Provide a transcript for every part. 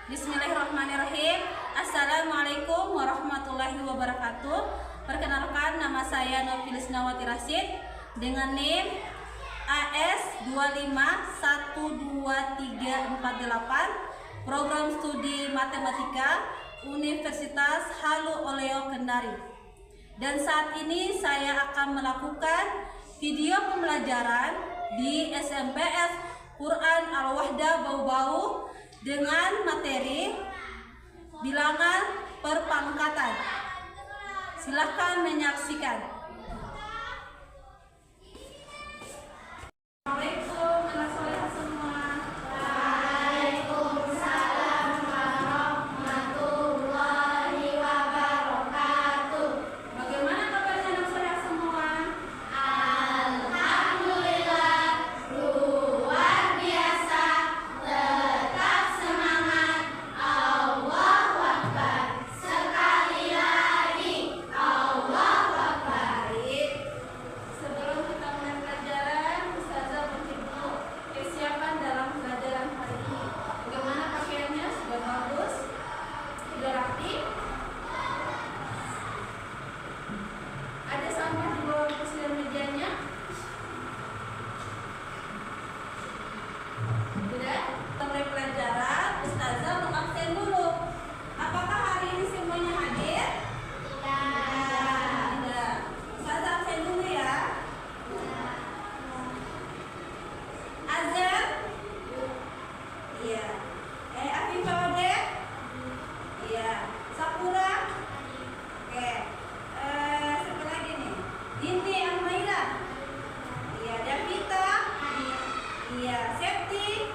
Bismillahirrahmanirrahim. Assalamualaikum warahmatullahi wabarakatuh. Perkenalkan, nama saya Novilis Nawati Rasid dengan NIM AS 25123448, Program Studi Matematika Universitas Halu Oleo Kendari. Dan saat ini saya akan melakukan video pembelajaran di SMPS Quran Al-Wahdah Bau-Bau dengan materi bilangan perpangkatan. Silakan menyaksikan. Assalamualaikum anak-anak semua. Waalaikumsalam warahmatullahi wabarakatuh. Bagaimana kabarnya anak-anak semua? Alhamdulillah, luar biasa. Tetap semangat. Allahu Akbar. Sekali lagi, Allahu Akbar. Baik. Sebelum kita mulai pelajaran, Ustazah berhimbau kesiapan dalam pelajaran hari ini. Bagaimana pakaiannya? Sudah bagus? Sudah rapi? Ada sampah di bawah kursi dan mejanya? Sudah? Kita mulai pelajaran. Ustazah mau absen dulu. Apakah hari ini semuanya hadir? Tidak. Ustazah absen dulu ya. Azan? Iya. Afifah Ode? Iya. Sakura? Oke. Siapa lagi nih? Dini Almaira? Iya. Davita? Iya. Septi?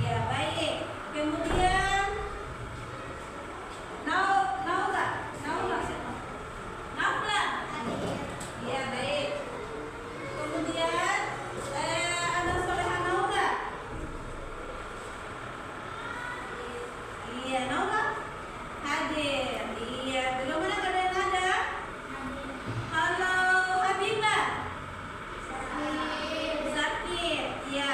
Iya. Baik. Kemudian Naula siapa? Nafla? Iya. Baik. Kemudian ada Soleha Naula? Iya. Naula hadir. Iya. Belum ada yang ada? Halo Habibah? Zakir. Iya.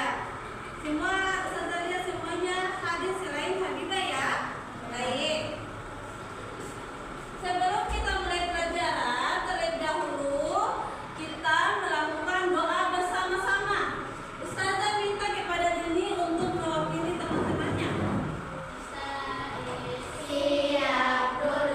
Semua Ustazah lihat semuanya hadir selain Habibah ya. Baik. Sebelum kita mulai pelajaran, terlebih dahulu kita melakukan doa bersama-sama. Ustazah minta kepada Dini untuk mewakili teman-temannya. Siap dulu.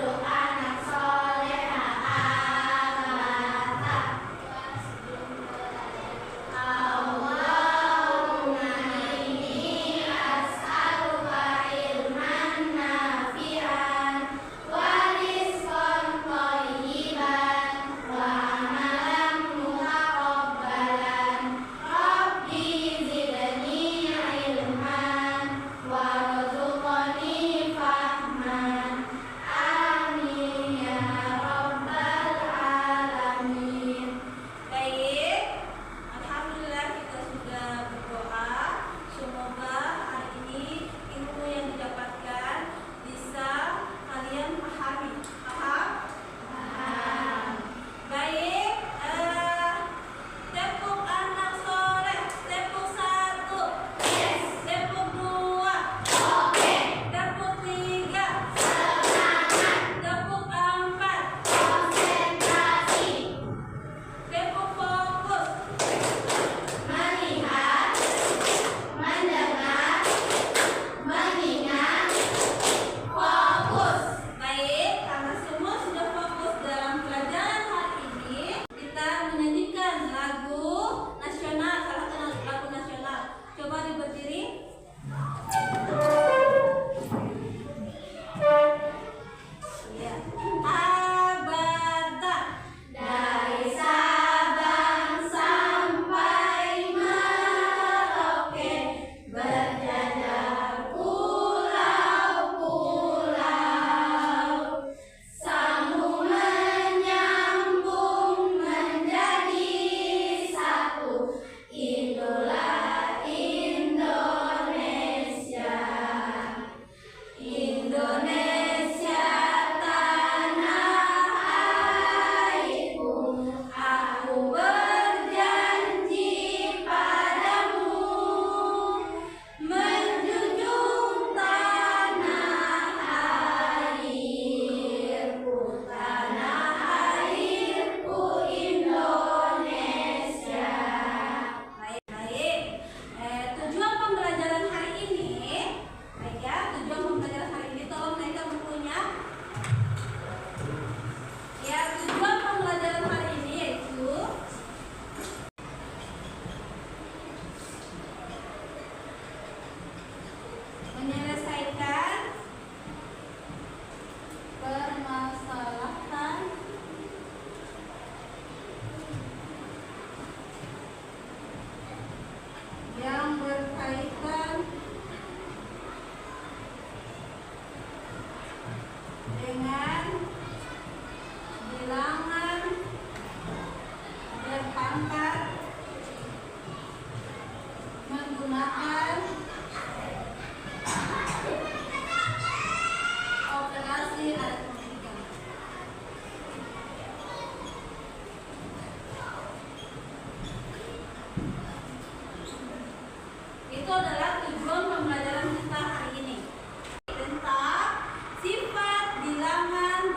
dengan bilangan berpangkat menggunakan operasi aritmatika. Itu adalah tujuan pembelajaran kita hari ini tentang sifat bilangan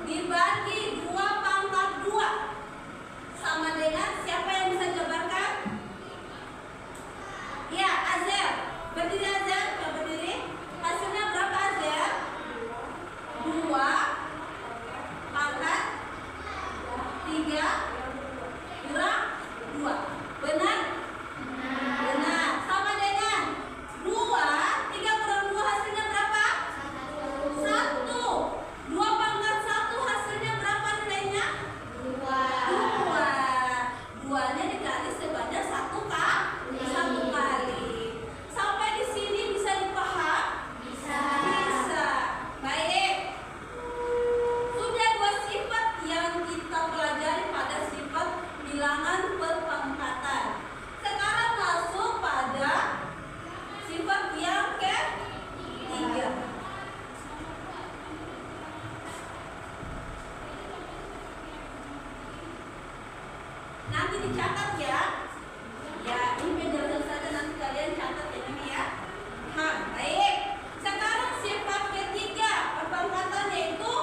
dibagi 2 pangkat 2 sama dengan siapa yang bisa jabarkan? Ya, Azel. Berdiri Azel, coba berdiri. Hasilnya berapa Azel? 2 pangkat 3 kurang 2. Benar? Benar. Sama dengan 3 kurang 2 hasilnya berapa? 1. 2 pangkat 1 hasilnya berapa nilainya? 2. 2-nya dikali sebanyak 1 kali. Sampai di sini bisa dipaham? Bisa. Baik. Sudah 2 sifat yang kita pelajari pada sifat bilangan perpangkatan. Sekarang masuk pada sifat yang ketiga. Nanti dicatat ya. Ya, ini penjelasan saja, nanti kalian catat ya ini ya. Baik. Sekarang sifat ketiga perpangkatan yaitu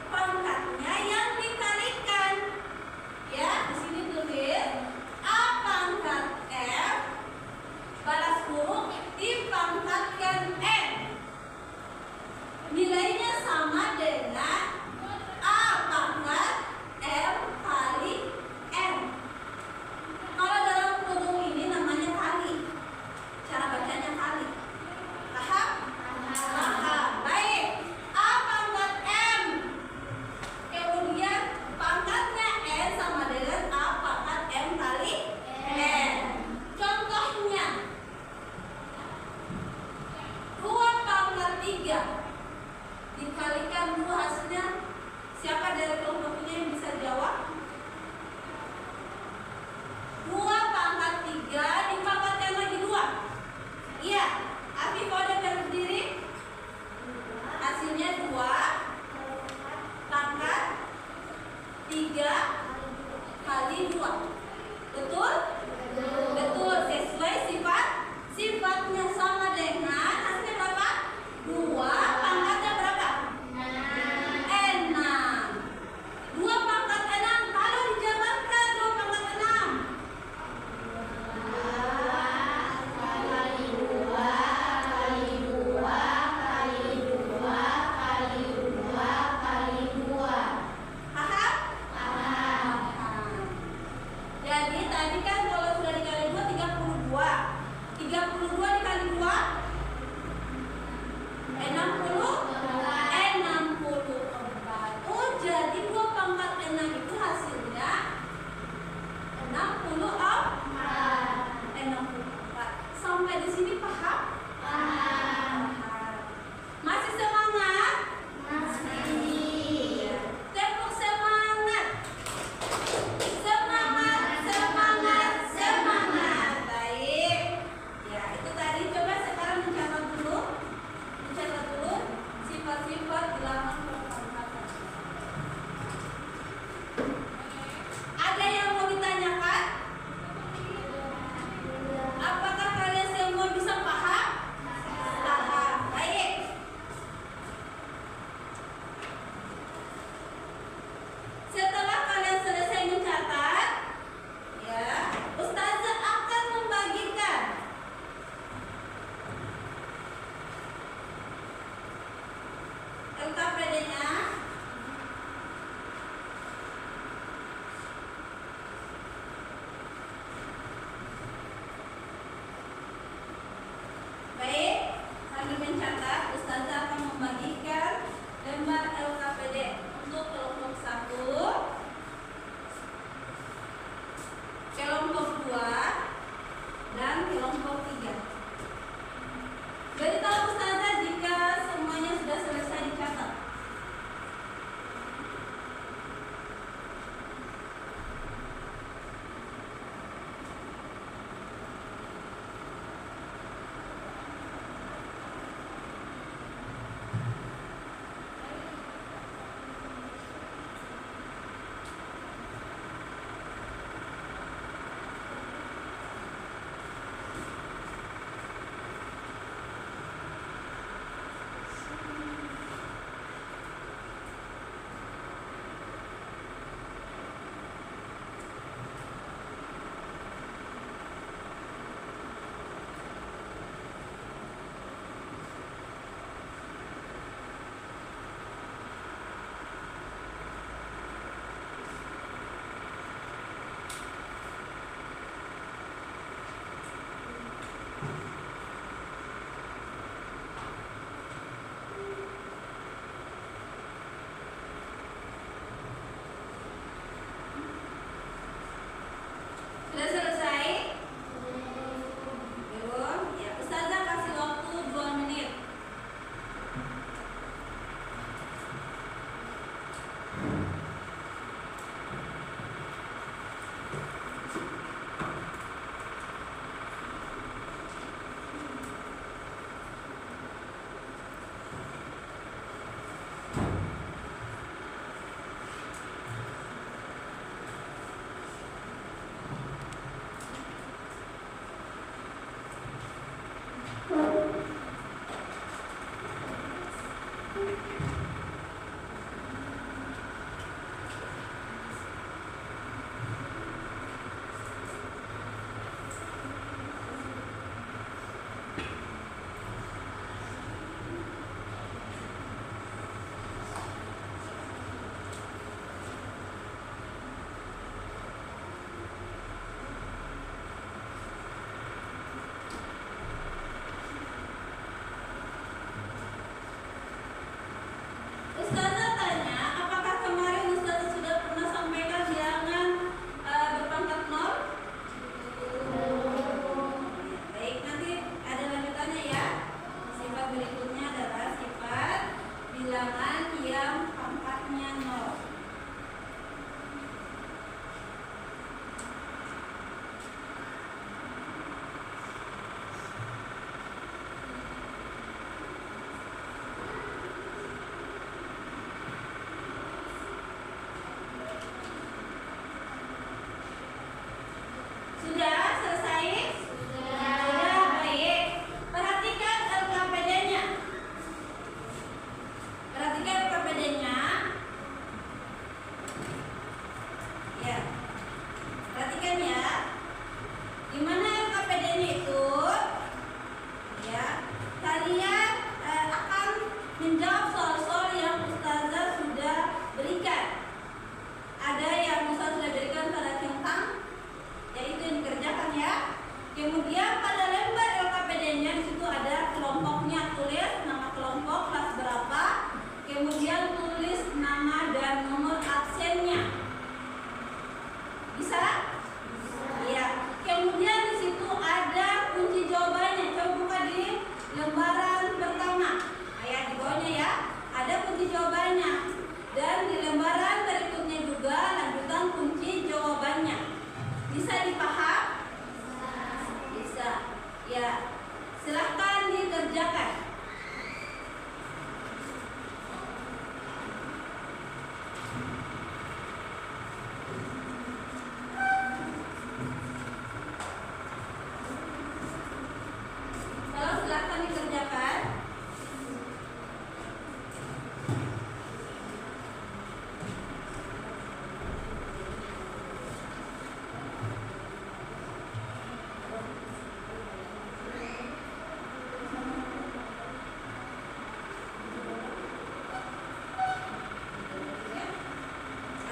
pangkatnya yang dikalikan. Ya, di sini tulis A pangkat F balas huruf dipangkatkan N. Nilainya sama dengan A pangkat M kali N. Kalau dalam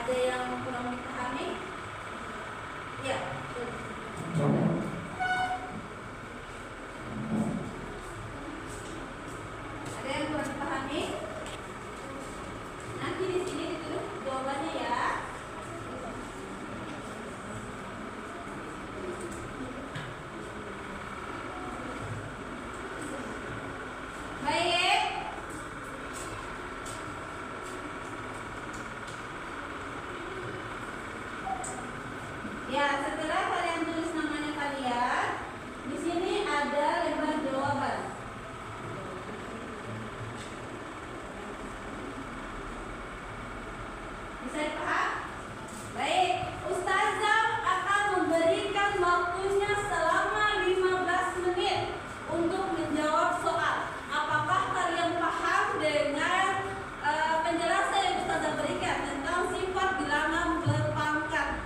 Ada yang kurang dipahami? Ya, betul. Ada yang kurang dipahami? Nanti di sini ditulis jawabannya ya. Baik. Ya, setelah kalian tulis namanya kalian, di sini ada lembar jawaban. Bisa dipaham? Baik, Ustazah akan memberikan waktunya selama 15 menit untuk menjawab soal. Apakah kalian paham dengan penjelasan yang Ustazah berikan tentang sifat bilangan berpangkat?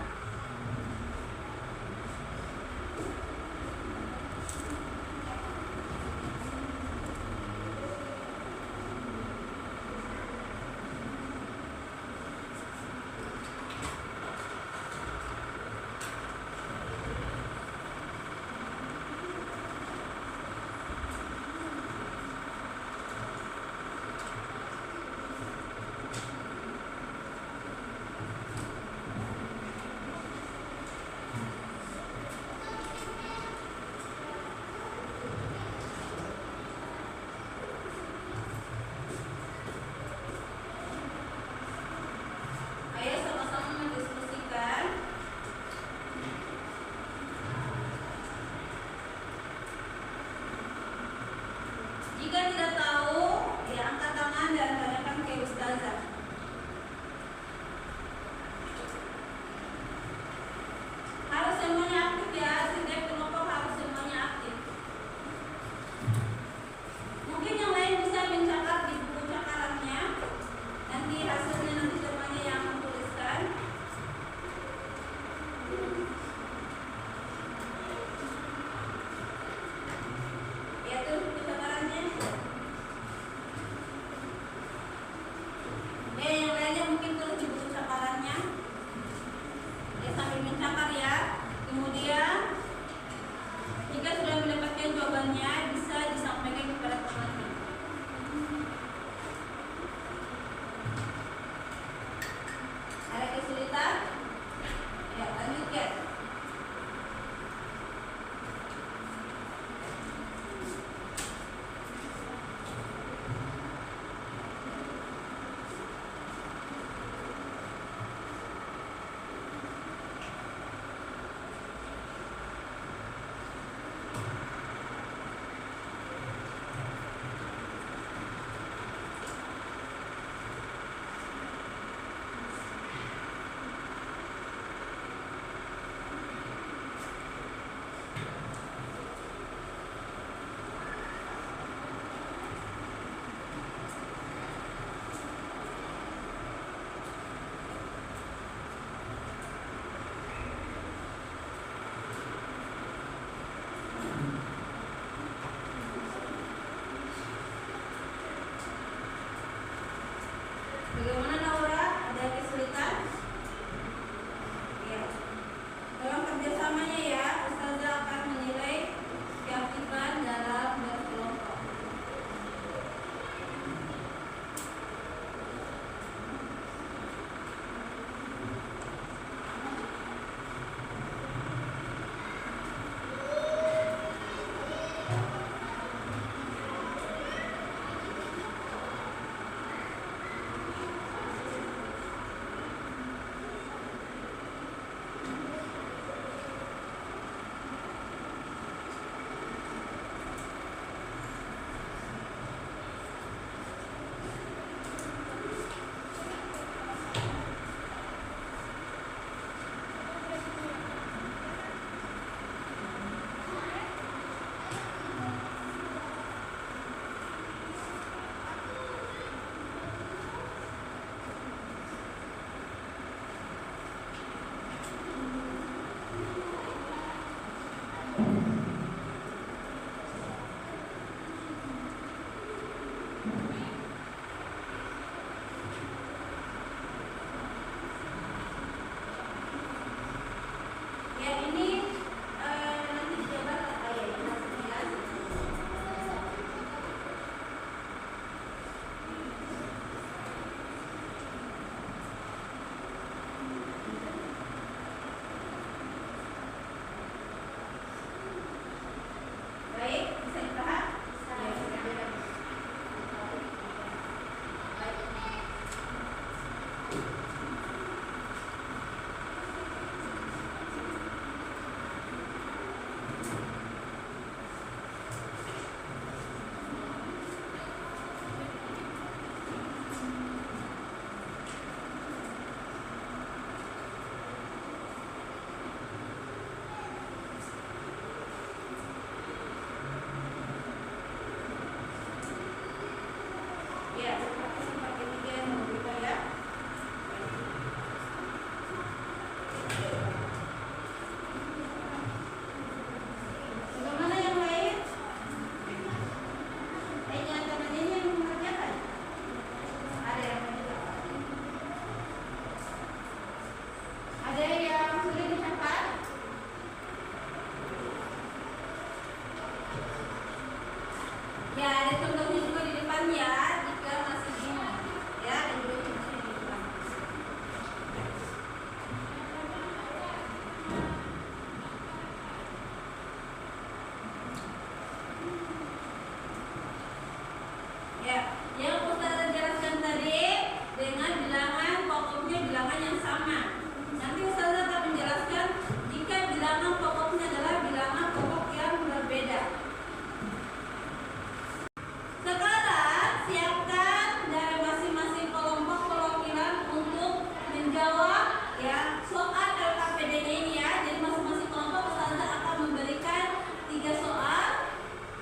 menjawab ya soal LKPD-nya ini ya. Jadi masing-masing kelompok ustazah akan memberikan 3 soal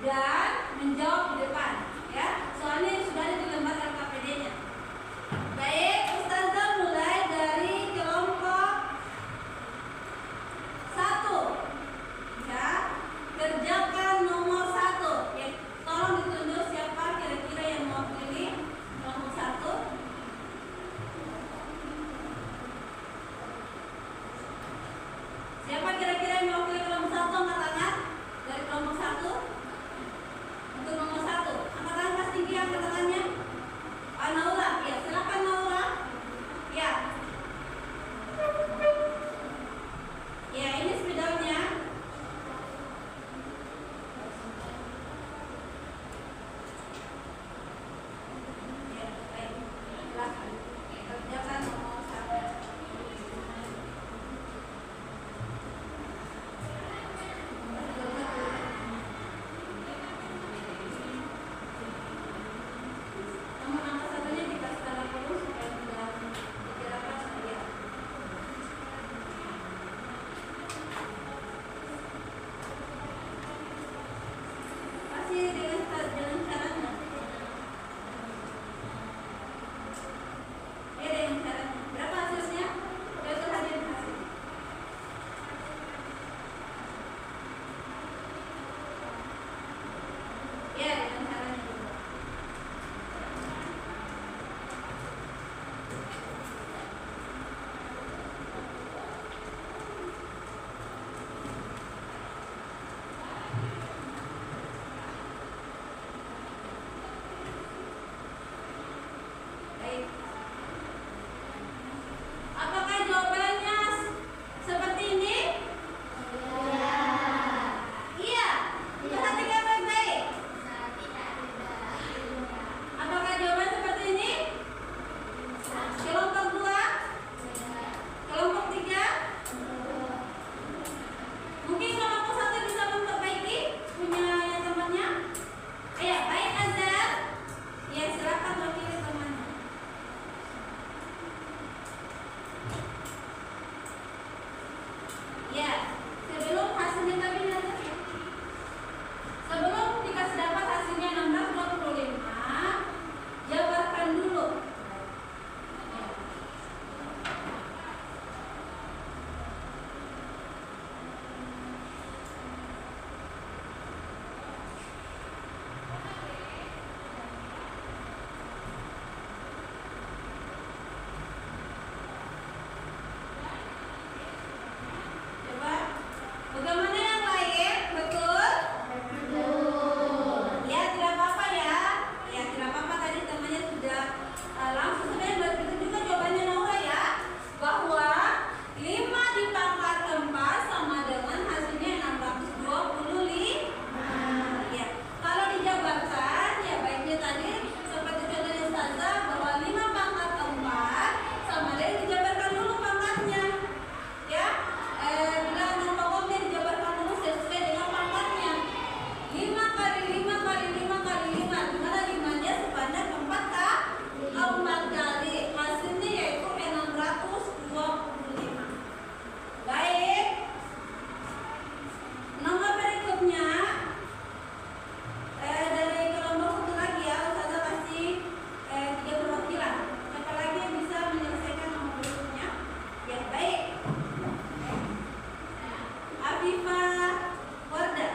dan menjawab di depan ya. Soalnya sudah ada di lembar LKPD-nya. Baik, ustazah mulai dari kelompok 1 ya. Kerjakan nomor 1 ya. Tolong ditunjuk siapa kira-kira yang mau pilih kelompok 1. Siapa kira-kira yang mau pilih kelompok 1? Angkat tangan dari kelompok 1. Untuk nomor 1 angkat tangan pas tinggi, angkat tangannya. Naura, ya silakan Naura. Ya. Ya, ini spidolnya. Ya, baik. Silakan. Kerjakan nomor 1. Nomor angka 1-nya dikasih tanda dulu supaya tidak dikirakan saya. Kasih dengan caranya. Ya, dengan caranya. Berapa hasilnya? Itu hadirin hasil. Ya, dengan caranya juga. Baik. Apakah jawabannya seperti ini? Iya. Perhatikan baik-baik. Apakah jawaban seperti ini? Kelompok 2? Kelompok 3? Mungkin kelompok 1 bisa memperbaiki punya temannya? Iya, baik Azhar. Ya, silakan wakili temannya. Ya, sebelum hasilnya tadi nanti. Sebelum dikasih dapat hasilnya 1625, jabarkan dulu. Coba, bagaimana yang lain? Betul? Ya, tidak apa-apa ya. Ya, tidak apa-apa tadi temannya sudah langsung sebenarnya begitu juga jawabannya Naura ya. Bahwa 5 dipangkat 4 sama dengan hasilnya 625. Ya, kalau dijabarkan ya baiknya tadi seperti contohnya ustazah bahwa 5 pangkat 4 sama dengan dijabarkan dulu pangkatnya. Ya, bila non pokoknya dijabarkan dulu sesuai dengan pangkatnya. 5 kali 5 kali 5 kali 5, dimana 5-nya sebanyak 4 kali. Hasilnya yaitu 625. Baik. Nomor berikutnya dari kelompok 1 lagi ya, ustazah kasih 3 perwakilan. Siapa lagi yang bisa menyelesaikan nomor berikutnya? Ya, baik. Afifah Wardah.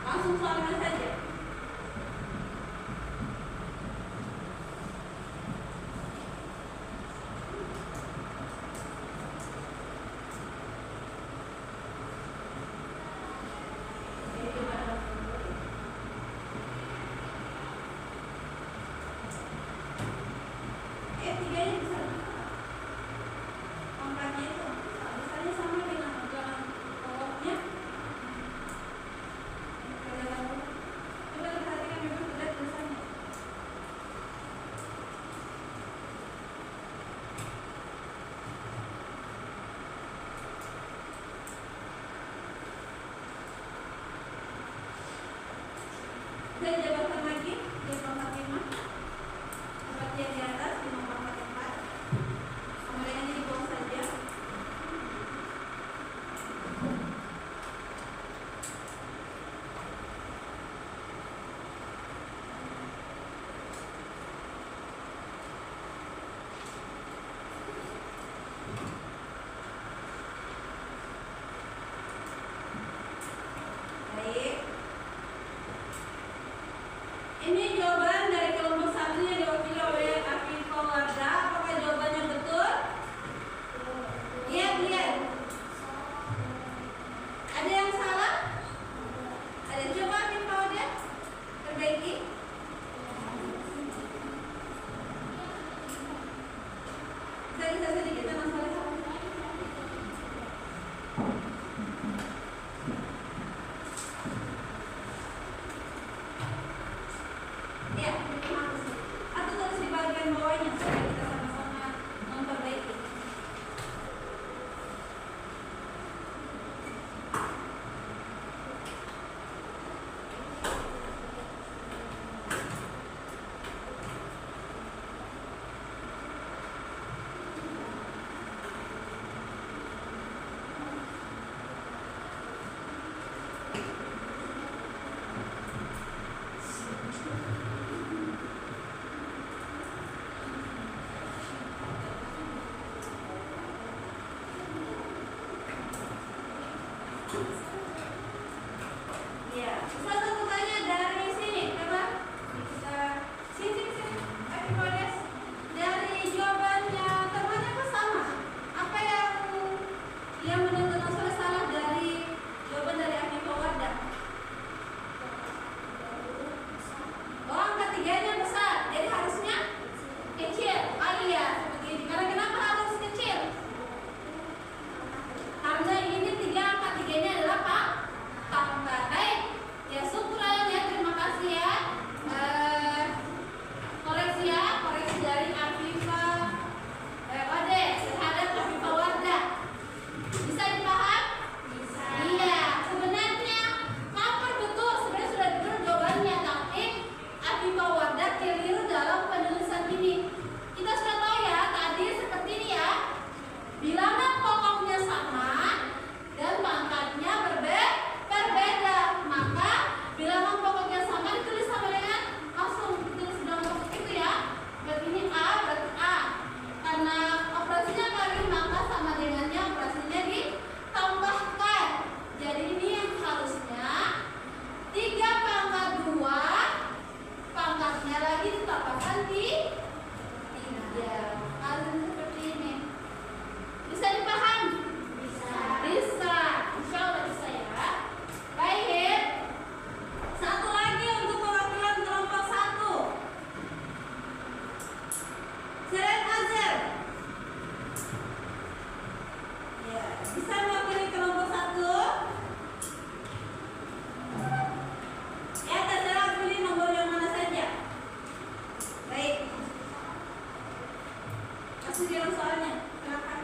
Langsung soalnya saja. Tiganya bisa. Angkanya itu misalnya sama dengan jalan pokoknya. Ini jawaban dari kelompok 1 yang diwakili oleh Afifah Wardah. Apakah jawabannya betul? Lihat. Ada yang salah? Ada, coba Afifah Wardah perbaiki. Bisa sedikit dengan salah. Ya, atau tulis di bagian bawahnya supaya kita sama-sama memperbaiki. Ya, satu pertanyaan dari sini, coba kita sini. Aktivitas dari jawabannya temannya apa sama? Apa yang benar-benar salah dari jawaban dari Afifah Wardah? Oh, angka 3-nya besar, jadi harusnya kecil. Iya, seperti ini. Karena kenapa harus kecil? Karena ini angka 3-nya adalah pangkat. Baik, ya syukran ya, terima kasih ya. Koreksi dari Afifah Ode terhadap Afifah Wardah. Bisa dipaham? Bisa. Iya, sebenarnya hampir betul. Sebenarnya sudah betul jawabannya, tapi Afifah Wardah keliru dalam penulisan ini. Kita sudah tahu ya tadi seperti ini ya. Bilangan pokoknya sama dan pangkatnya berbeda, maka bilangan pokoknya sama ditulis sama dengan langsung ditulis dalam pokok itu ya. Berarti ini A, berarti A. Karena operasinya kali maka sama dengannya operasinya ditambahkan. Jadi ini yang harusnya 3 pangkat 2, pangkatnya lagi ditambahkan di 3. Harus seperti ini. Bisa dipaham? Bisa. Insya Allah bisa ya. Baik. Satu lagi untuk perwakilan kelompok 1. Seren Azhar. Ya, bisa mewakili kelompok 1. Ya, terserah pilih nomor yang mana saja. Baik. Kasih bilang soalnya. Silakan.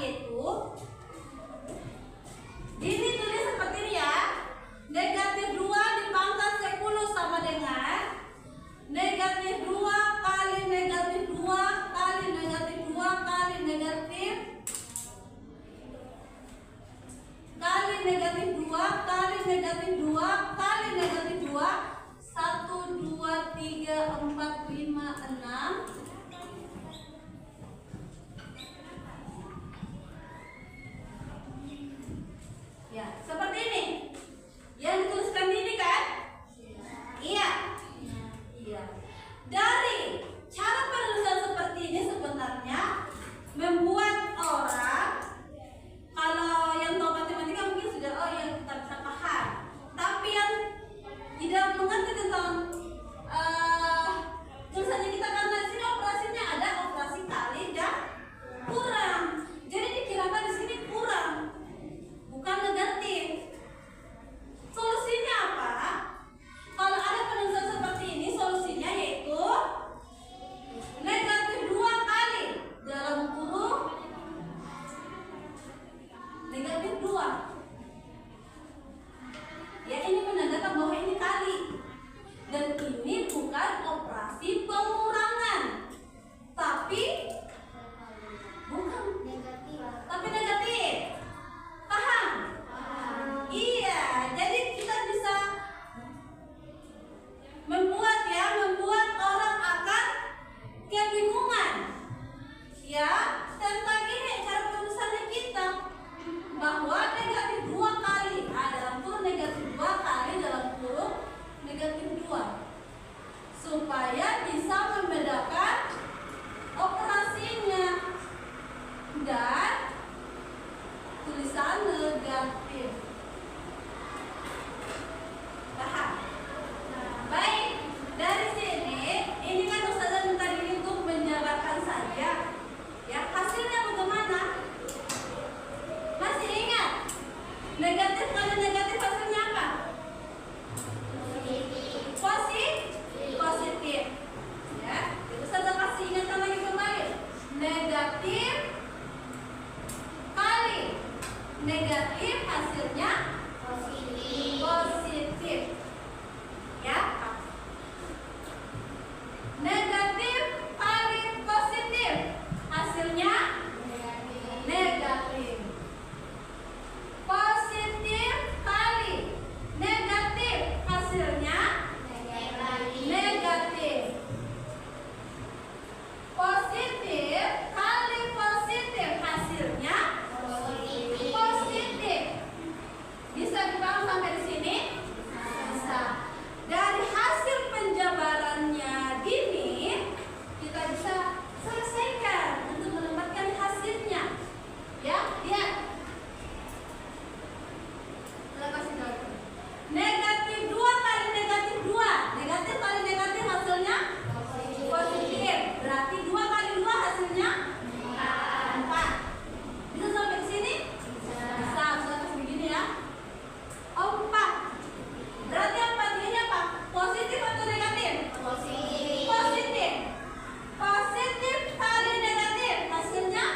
yaitu ini tulis seperti ini ya. Negatif 2 dipangkat 10 sama dengan negatif 2 kali negatif 2 kali negatif 2 kali negatif 2 kali negatif 2 kali negatif 2 1, 2, 3, 4, 5, 6. Ya, seperti ini. Yang dituliskan ini kan? Iya. Iya. Dari cara penulisan seperti ini sebenarnya membuat orang, kalau yang tahu matematika mungkin sudah yang kita bisa paham. Tapi yang tidak mengerti tentang tulisannya kita, karena di sini operasinya ada operasi kali dan kurang. Jadi dikirakan di sini kurang, bukan negatif. Solusinya apa? Kalau ada penulisan seperti ini, solusinya yaitu negatif 2 kali dalam kurung negatif 2. Ya, ini menandakan bahwa ini kali. Dan ini bukan operasi pengurangan, tapi bukan Negatif. tapi negatif. Paham? Iya, jadi kita bisa membuat orang akan kebingungan ya tentang ini cara penulisannya kita, bahwa negatif 2 kali dalam kurung negatif 2 kali dalam kurung negatif 2, supaya bisa membedakan operasinya dan tulisan negatif. Paham? Baik, dari sini ini kan Ustazah minta diri untuk menjabarkan saja. Ya, hasilnya bagaimana? Masih ingat? Negatif kali negatif hasilnya apa? Positif. Ya, itu Ustazah kasih ingatkan lagi kembali. Negatif kali negatif hasilnya positif. Ya. Negatif kali positif hasilnya negatif. Positif kali negatif hasilnya negatif. Positif kali positif hasilnya positif. Bisa dipaham sampai di sini? Bisa. Dari hasil penjabarannya gini, kita bisa selesaikan untuk mendapatkan hasilnya. Ya, lihat. Kita kasih tahu. Negatif 2 kali negatif 2. Negatif kali negatif hasilnya positif. Berarti 2 kali 2 hasilnya 4. Bisa sampai di sini? Bisa. Bisa kasih begini ya. 4. Berarti 4 ini apa? Positif atau negatif? Positif. Positif kali negatif hasilnya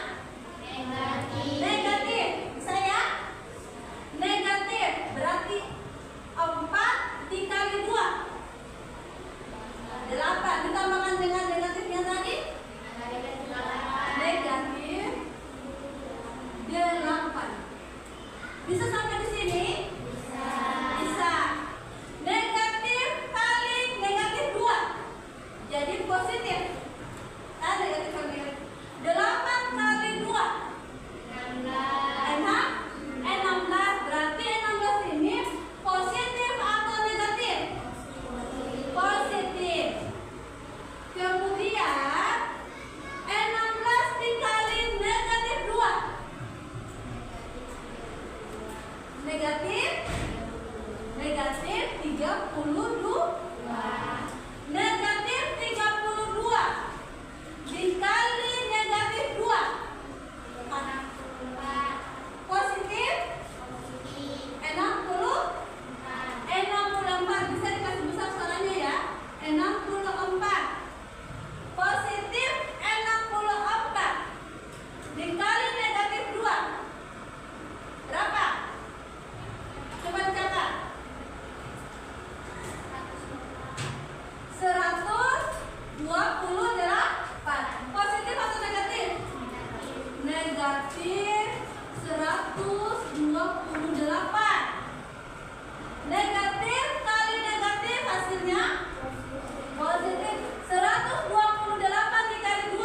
negatif. Bisa ya? Negatif. Berarti 4 dikali 2 8. Ditambahkan dengan negatifnya tadi negatif 8. Bisa sampai di sini? Bisa. Negatif kali negatif 2 jadi positif. Negatif kali negatif 8 kali 2 16. Berarti 16 ini positif atau negatif? Positif. Kemudian 16 dikali negatif 2 negatif 32. Negatif 32 dikali negatif 2 positif 64. Bisa dikasih besar suaranya ya. 64 positif 64 dikali negatif 2 128. Negatif kali negatif hasilnya positif. 128 dikali 2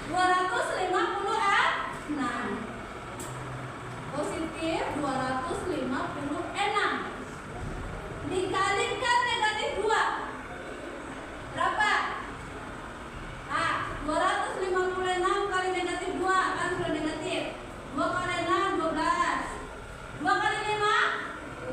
256. Positif 256 dikalikan negatif 2 berapa? 256 kali negatif 2 kan sudah negatif. 2 kali 6 12. 2 kali 5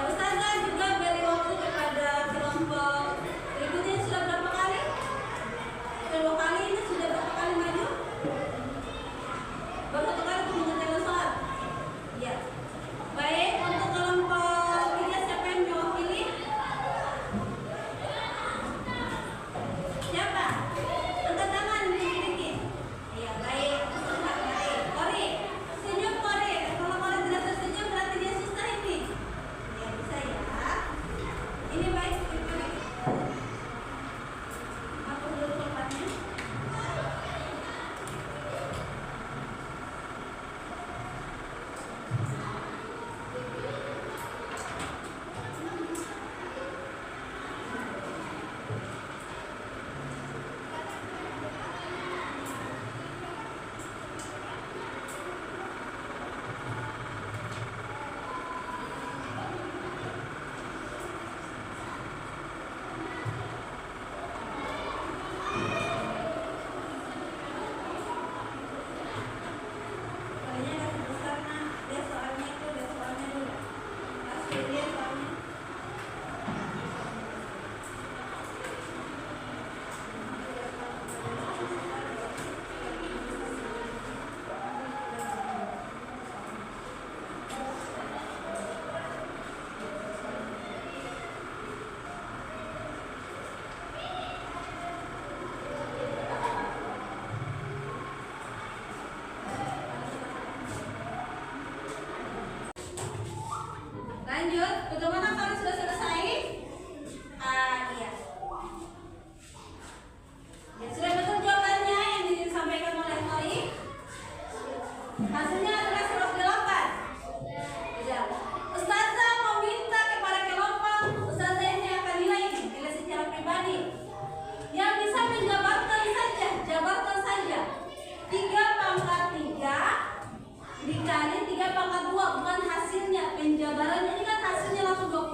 Ustazah juga beri waktu kepada kelompok berikutnya. Sudah berapa kali? Kedua kali. Ini sudah berapa kali maju? Baru satu kali untuk mengerjakan soal. Ya. Baik, untuk kelompok tiga siapa yang mewakili? Siapa? Angkat tangan dikit-dikit. Iya, baik. Baik. Kori. Senyum Kori. Kalau Kori tidak tersenyum berarti dia susah ini. Ya, bisa ya. Ini baik. Aku dulu tempatnya. Kalinya kasih besar nak. Dia soalnya itu, dia soalnya dulu. Kasih dia soalnya. Lanjut, bagaimana kalau sudah selesai? Iya. Ya, sudah betul jawabannya yang disampaikan oleh Kori. Hasilnya adalah 108. Ya. Ustazah meminta kepada kelompok, Ustazah ini akan nilai secara pribadi. Yang bisa menjabarkan saja, jabarkan saja. 3/3 dikali 3/2, bukan hasilnya penjabarannya. Ini kan hasilnya langsung 20.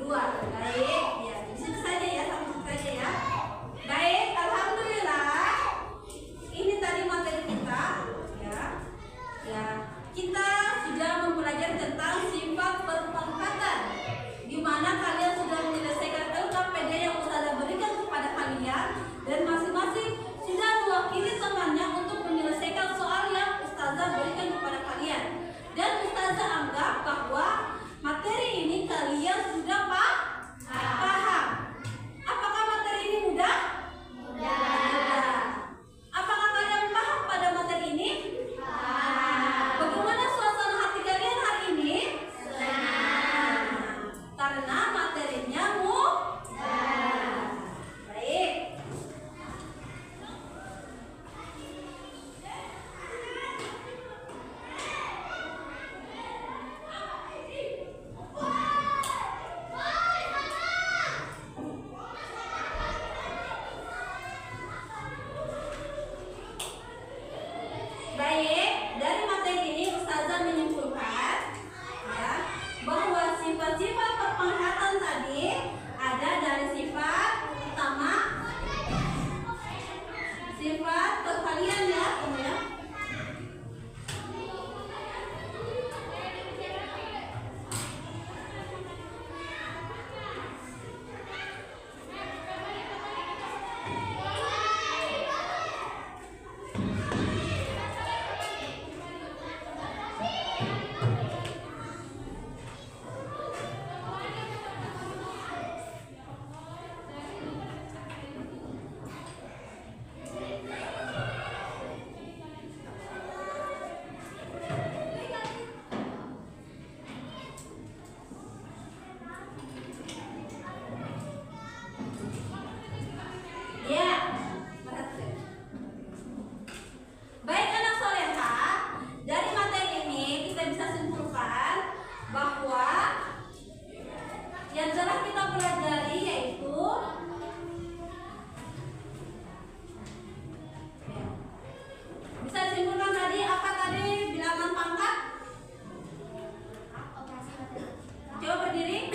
2. Baik, ya di situ saja ya, sampai situ saja ya. Baik, alhamdulillah. Ini tadi materi kita, ya. Ya, kita sudah mempelajari tentang sifat berpangkatan, di mana kalian sudah menyelesaikan LKPD yang Ustazah berikan kepada kalian dan masing-masing sudah mewakili temannya untuk menyelesaikan soal yang Ustazah berikan kepada kalian. Dan Ustazah anggap bahwa materi ini kalian sudah paham. Apakah materi ini mudah? Mudah. Apakah kalian paham pada materi ini? Bagaimana suasana hati kalian hari ini? Senang. Karena materinya mudah. Baik. Baik, dari materi ini Ustazah menyimpulkan ya, bahwa sifat-sifat perpangkatan tadi ada dari sifat pertama, sifat perkalian ya, kemudian ya, baik anak soleha, dari materi ini kita bisa simpulkan bahwa yang telah kita pelajari yaitu bisa disimpulkan tadi apa tadi bilangan pangkat? Coba berdiri.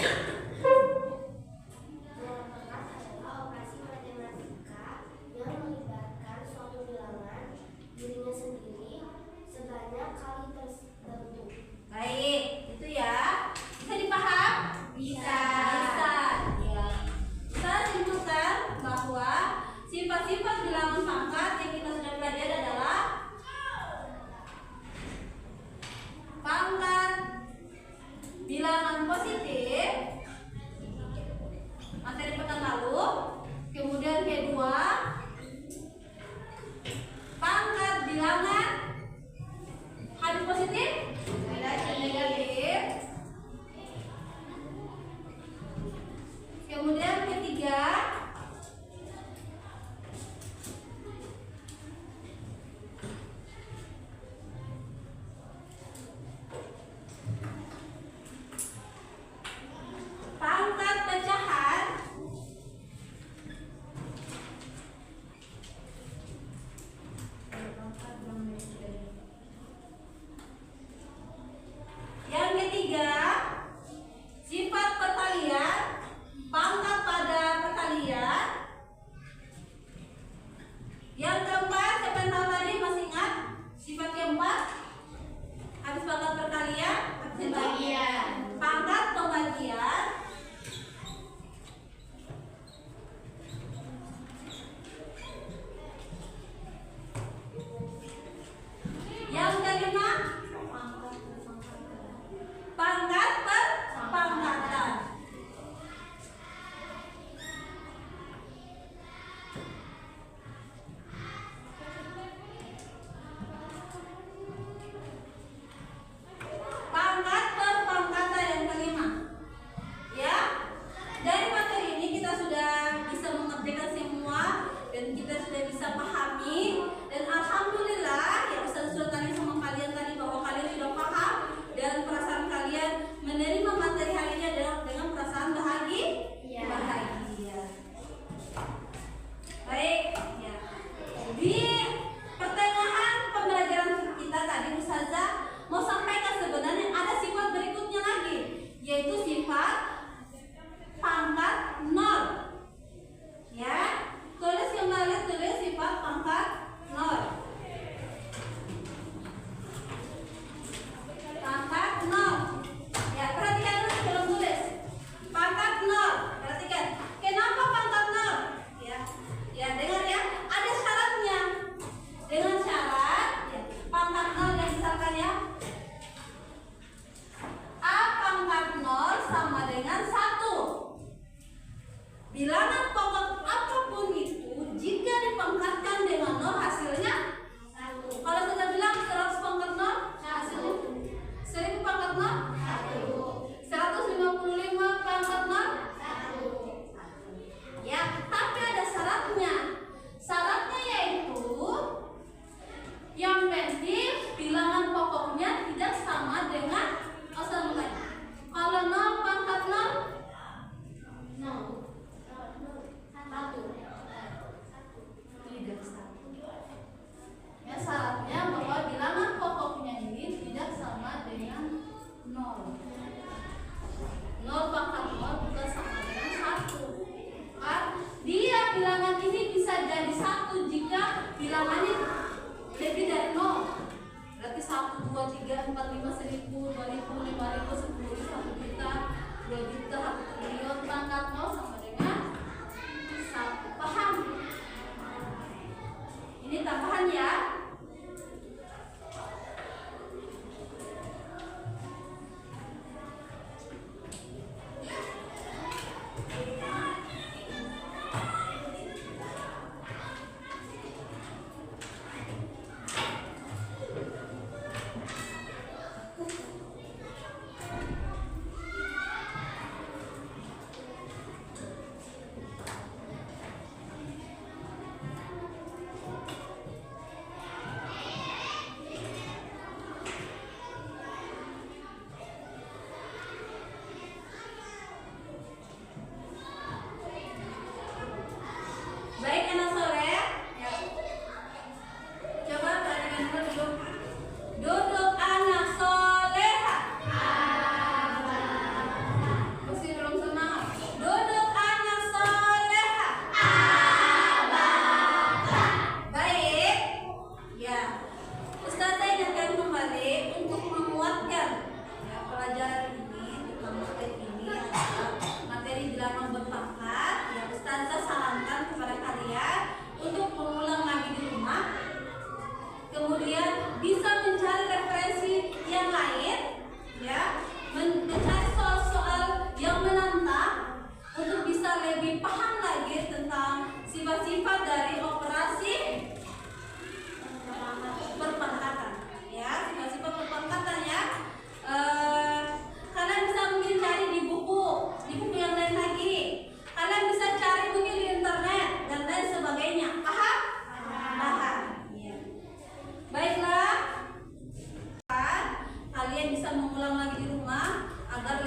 Operasi matematika yang melibatkan suatu bilangan dirinya sendiri sebanyak kali tertentu. Baik, itu ya. Bisa dipaham? Bisa. Ya. Kita simpulkan bahwa sifat-sifat bilangan pangkat yang kita sudah pelajari adalah pangkat bilangan positif, materi pekan lalu. Kemudian kedua, pangkat bilangan hadis positif, negatif. Kemudian ketiga,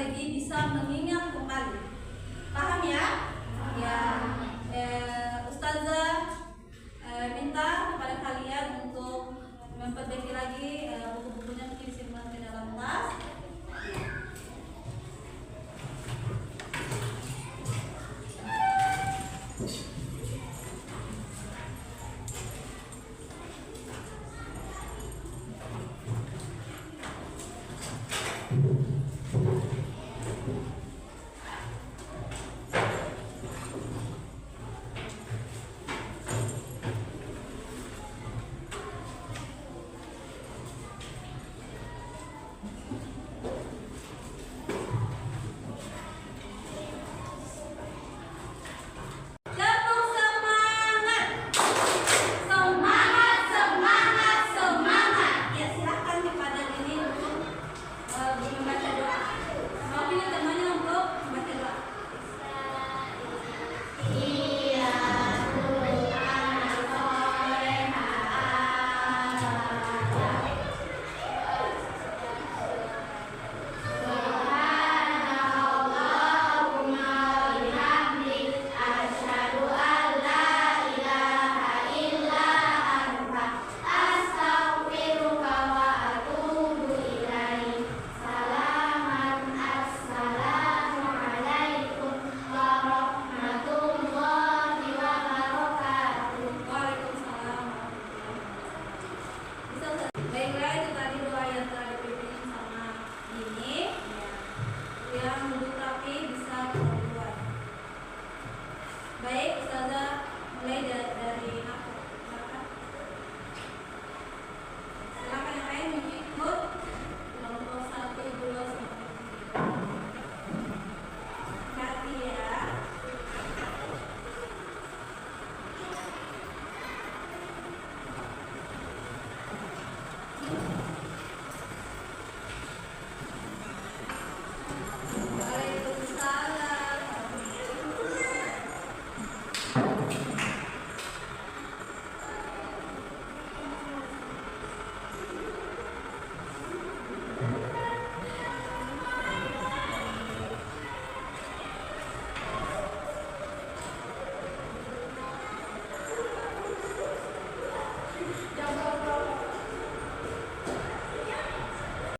lagi bisa mengingat kembali. Paham ya? Ya, Ustazah minta kepada kalian untuk memperbaiki lagi buku-bukunya, mungkin disimpan di dalam tas. Tepuk semangat. Semangat, semangat, semangat. Ya, silahkan kepada ini untuk membaca doa. Mau pilih temannya untuk membaca doa. Waalaikumsalam. Baiklah, itu tadi doa yang telah dipimpin sama ini. Yang duduk rapi bisa keluar. Baik, Ustazah mulai dari